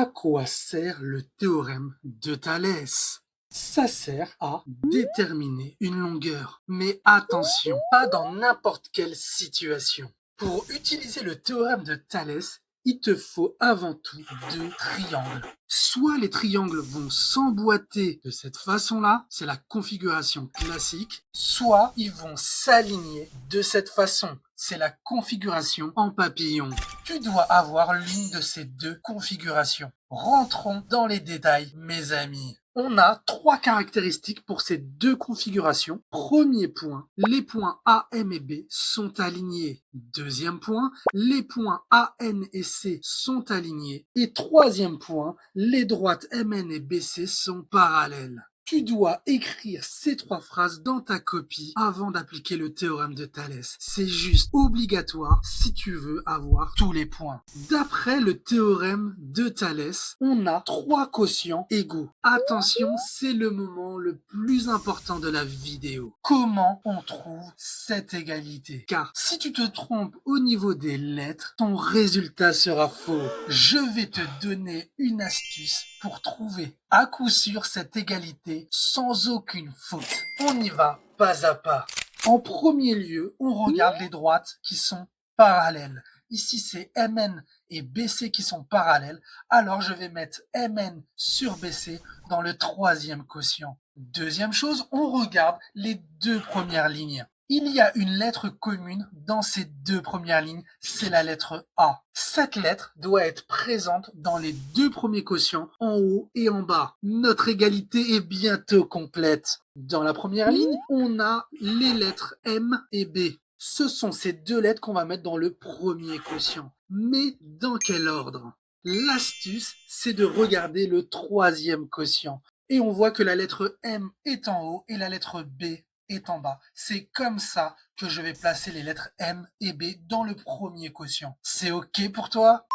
À quoi sert le théorème de Thalès? Ça sert à déterminer une longueur. Mais attention, pas dans n'importe quelle situation. Pour utiliser le théorème de Thalès, il te faut avant tout deux triangles. Soit les triangles vont s'emboîter de cette façon-là, c'est la configuration classique, soit ils vont s'aligner de cette façon, c'est la configuration en papillon. Tu dois avoir l'une de ces deux configurations. Rentrons dans les détails, mes amis. On a trois caractéristiques pour ces deux configurations. Premier point, les points A, M et B sont alignés. Deuxième point, les points A, N et C sont alignés. Et troisième point, les droites MN et BC sont parallèles. Tu dois écrire ces trois phrases dans ta copie avant d'appliquer le théorème de Thalès. C'est juste obligatoire si tu veux avoir tous les points. D'après le théorème de Thalès, on a trois quotients égaux. Attention, c'est le moment le plus important de la vidéo. Comment on trouve cette égalité? Car si tu te trompes au niveau des lettres, ton résultat sera faux. Je vais te donner une astuce pour trouver à coup sûr cette égalité sans aucune faute. On y va pas à pas. En premier lieu, on regarde les droites qui sont parallèles. Ici, c'est MN et BC qui sont parallèles. Alors, je vais mettre MN sur BC dans le troisième quotient. Deuxième chose, on regarde les deux premières lignes. Il y a une lettre commune dans ces deux premières lignes, c'est la lettre A. Cette lettre doit être présente dans les deux premiers quotients, en haut et en bas. Notre égalité est bientôt complète. Dans la première ligne, on a les lettres M et B. Ce sont ces deux lettres qu'on va mettre dans le premier quotient. Mais dans quel ordre? L'astuce, c'est de regarder le troisième quotient. Et on voit que la lettre M est en haut et la lettre B est en bas. C'est comme ça que je vais placer les lettres M et B dans le premier quotient. C'est OK pour toi?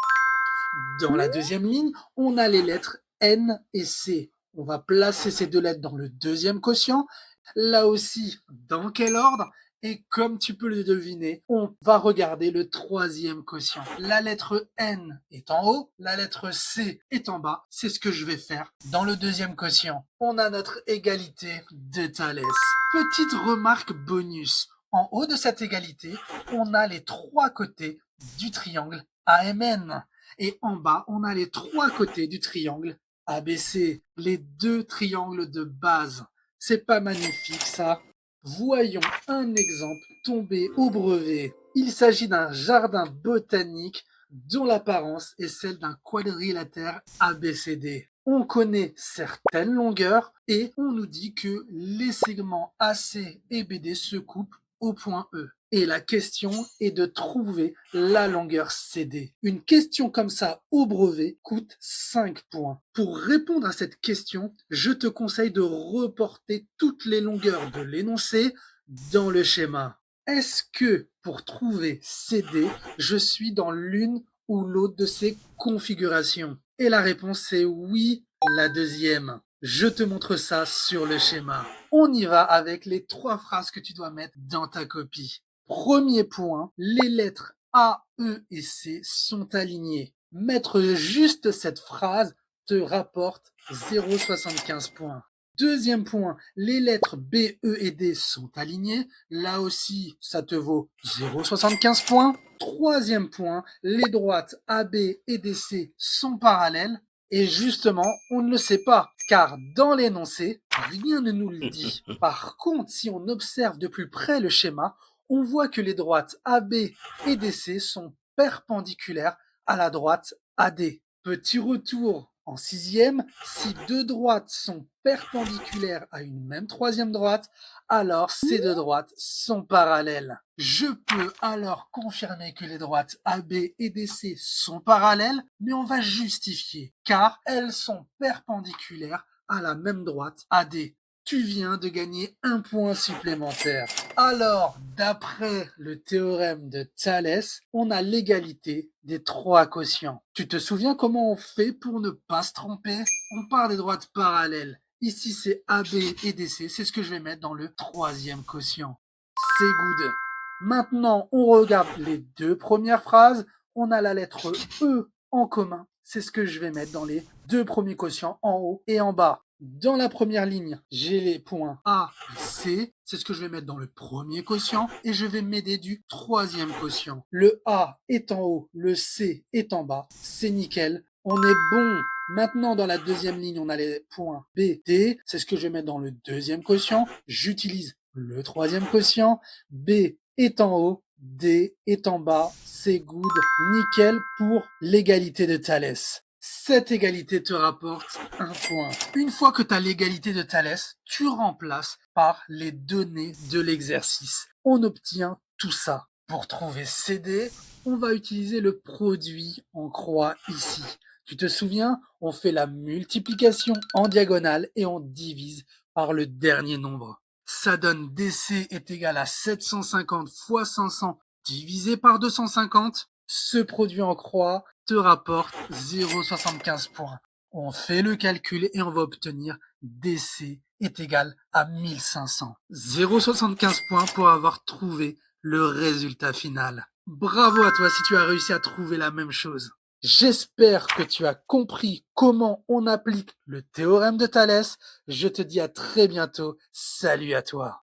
Dans la deuxième ligne, on a les lettres N et C. On va placer ces deux lettres dans le deuxième quotient. Là aussi, dans quel ordre? Et comme tu peux le deviner, on va regarder le troisième quotient. La lettre N est en haut, la lettre C est en bas. C'est ce que je vais faire dans le deuxième quotient. On a notre égalité de Thalès. Petite remarque bonus. En haut de cette égalité, on a les trois côtés du triangle AMN. Et en bas, on a les trois côtés du triangle ABC, les deux triangles de base. C'est pas magnifique ça? Voyons un exemple tombé au brevet. Il s'agit d'un jardin botanique dont l'apparence est celle d'un quadrilatère ABCD. On connaît certaines longueurs et on nous dit que les segments AC et BD se coupent au point E. Et la question est de trouver la longueur CD. Une question comme ça au brevet coûte 5 points. Pour répondre à cette question, je te conseille de reporter toutes les longueurs de l'énoncé dans le schéma. Est-ce que pour trouver CD, je suis dans l'une ou l'autre de ces configurations? Et la réponse est oui, la deuxième. Je te montre ça sur le schéma. On y va avec les trois phrases que tu dois mettre dans ta copie. Premier point, les lettres A, E et C sont alignées. Mettre juste cette phrase te rapporte 0,75 points. Deuxième point, les lettres B, E et D sont alignées. Là aussi, ça te vaut 0,75 points. Troisième point, les droites AB et DC sont parallèles. Et justement, on ne le sait pas, car dans l'énoncé, rien ne nous le dit. Par contre, si on observe de plus près le schéma, on voit que les droites AB et DC sont perpendiculaires à la droite AD. Petit retour en sixième, si deux droites sont perpendiculaires à une même troisième droite, alors ces deux droites sont parallèles. Je peux alors confirmer que les droites AB et DC sont parallèles, mais on va justifier, car elles sont perpendiculaires à la même droite AD. Tu viens de gagner un point supplémentaire. Alors, d'après le théorème de Thalès, on a l'égalité des trois quotients. Tu te souviens comment on fait pour ne pas se tromper? On part des droites parallèles. Ici, c'est AB et DC. C'est ce que je vais mettre dans le troisième quotient. C'est good. Maintenant, on regarde les deux premières phrases. On a la lettre E en commun. c'est ce que je vais mettre dans les deux premiers quotients en haut et en bas. Dans la première ligne, j'ai les points A et C. C'est ce que je vais mettre dans le premier quotient et je vais m'aider du troisième quotient. Le A est en haut, le C est en bas. C'est nickel. On est bon. Maintenant, dans la deuxième ligne, on a les points B, D. C'est ce que je vais mettre dans le deuxième quotient. J'utilise le troisième quotient. B est en haut, D est en bas. C'est good. Nickel pour l'égalité de Thalès. Cette égalité te rapporte un point. Une fois que tu as l'égalité de Thalès, tu remplaces par les données de l'exercice. On obtient tout ça. Pour trouver CD, on va utiliser le produit en croix ici. Tu te souviens, on fait la multiplication en diagonale et on divise par le dernier nombre. Ça donne DC est égal à 750 fois 500 divisé par 250. Ce produit en croix te rapporte 0,75 points. On fait le calcul et on va obtenir DC est égal à 1500. 0,75 points pour avoir trouvé le résultat final. Bravo à toi si tu as réussi à trouver la même chose. J'espère que tu as compris comment on applique le théorème de Thalès. Je te dis à très bientôt. Salut à toi.